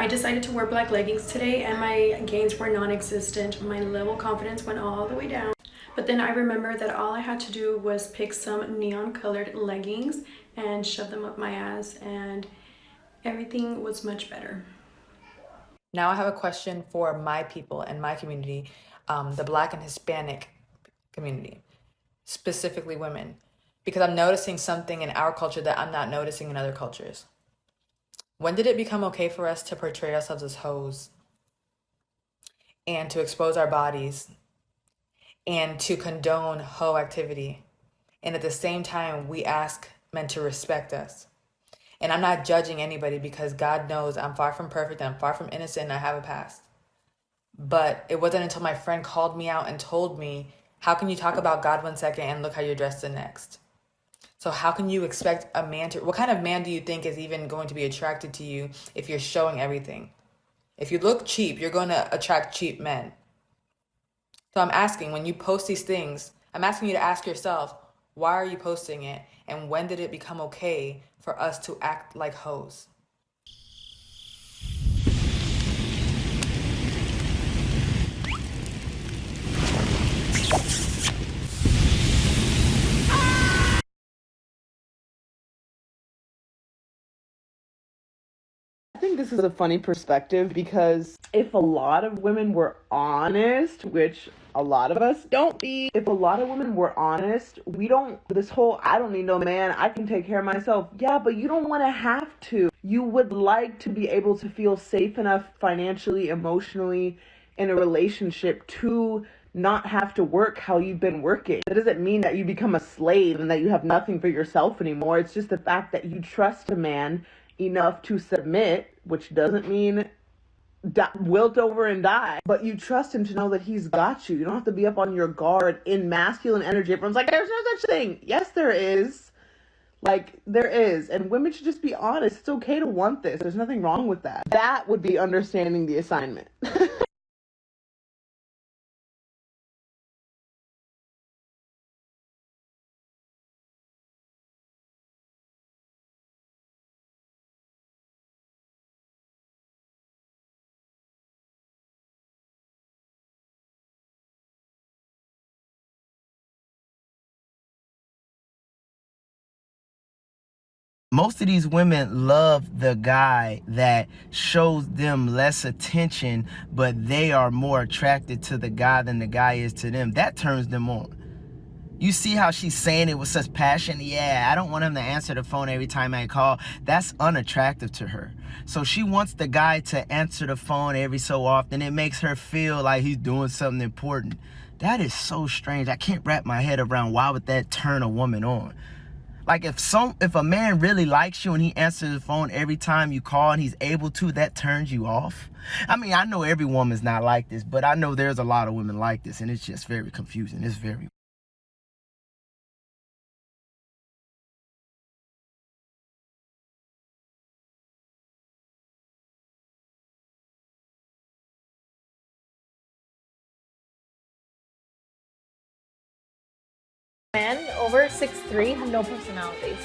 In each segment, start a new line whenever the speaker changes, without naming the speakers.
I decided to wear black leggings today and my gains were non-existent. My level of confidence went all the way down. But then I remembered that all I had to do was pick some neon colored leggings and shove them up my ass, and everything was much better.
Now I have a question for my people and my community, the Black and Hispanic community, specifically women, because I'm noticing something in our culture that I'm not noticing in other cultures. When did it become okay for us to portray ourselves as hoes and to expose our bodies and to condone hoe activity? And at the same time, we ask men to respect us. And I'm not judging anybody because God knows I'm far from perfect, I'm far from innocent, and I have a past. But it wasn't until my friend called me out and told me, how can you talk about God one second and look how you're dressed the next? So how can you expect a man to, what kind of man do you think is even going to be attracted to you if you're showing everything? If you look cheap, you're going to attract cheap men. So I'm asking, when you post these things, I'm asking you to ask yourself, why are you posting it? And when did it become okay for us to act like hoes?
I think this is a funny perspective because if a lot of women were honest, which a lot of us don't be, if a lot of women were honest, we don't, this whole, I don't need no man, I can take care of myself. Yeah, but you don't want to have to. You would like to be able to feel safe enough financially, emotionally, in a relationship to not have to work how you've been working. That doesn't mean that you become a slave and that you have nothing for yourself anymore. It's just the fact that you trust a man enough to submit, which doesn't mean wilt over and die, but you trust him to know that he's got you. You don't have to be up on your guard in masculine energy. Everyone's like, there's no such thing. Yes, there is. Like, there is. And women should just be honest. It's okay to want this. There's nothing wrong with that. That would be understanding the assignment.
Most of these women love the guy that shows them less attention, but they are more attracted to the guy than the guy is to them. That turns them on. You see how she's saying it with such passion? Yeah, I don't want him to answer the phone every time I call. That's unattractive to her. So she wants the guy to answer the phone every so often. It makes her feel like he's doing something important. That is so strange. I can't wrap my head around why would that turn a woman on. Like if a man really likes you and he answers the phone every time you call and he's able to, that turns you off. I mean, I know every woman's not like this, but I know there's a lot of women like this, and it's just very confusing. It's very
Men over 6'3" have no personalities.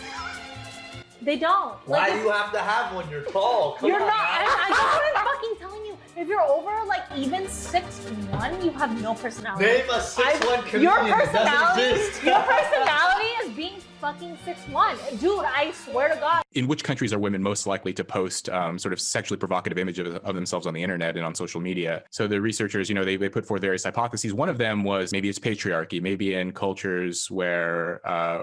They don't.
Why
Like,
do you have to have one? You're tall. Come
you're
on,
not.
man.
That's what I'm fucking telling you. If you're over like even 6'1", you have no personality.
Name a 6'1" comedian
Your
that doesn't
personality,
exist.
your personality is being fucking 6'1". Dude, I swear to God.
In which countries are women most likely to post sort of sexually provocative images of themselves on the internet and on social media? So the researchers, they put forth various hypotheses. One of them was maybe it's patriarchy. Maybe in cultures where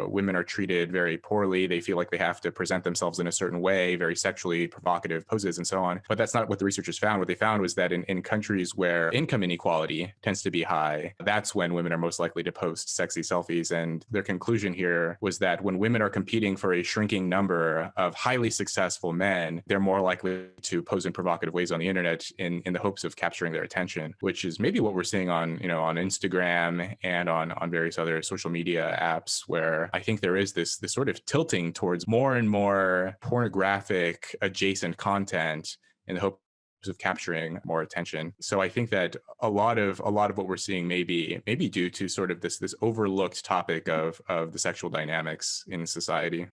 women are treated very poorly, they feel like they have to present themselves in a certain way, very sexually provocative poses and so on. But that's not what the researchers found. What they found was that in countries where income inequality tends to be high, that's when women are most likely to post sexy selfies. And their conclusion here was that when women are competing for a shrinking number of highly successful men, they're more likely to pose in provocative ways on the internet in the hopes of capturing their attention, which is maybe what we're seeing on Instagram and on various other social media apps, where I think there is this sort of tilting towards more and more pornographic adjacent content in the hope of capturing more attention. So I think that a lot of what we're seeing may be due to sort of this overlooked topic of the sexual dynamics in society.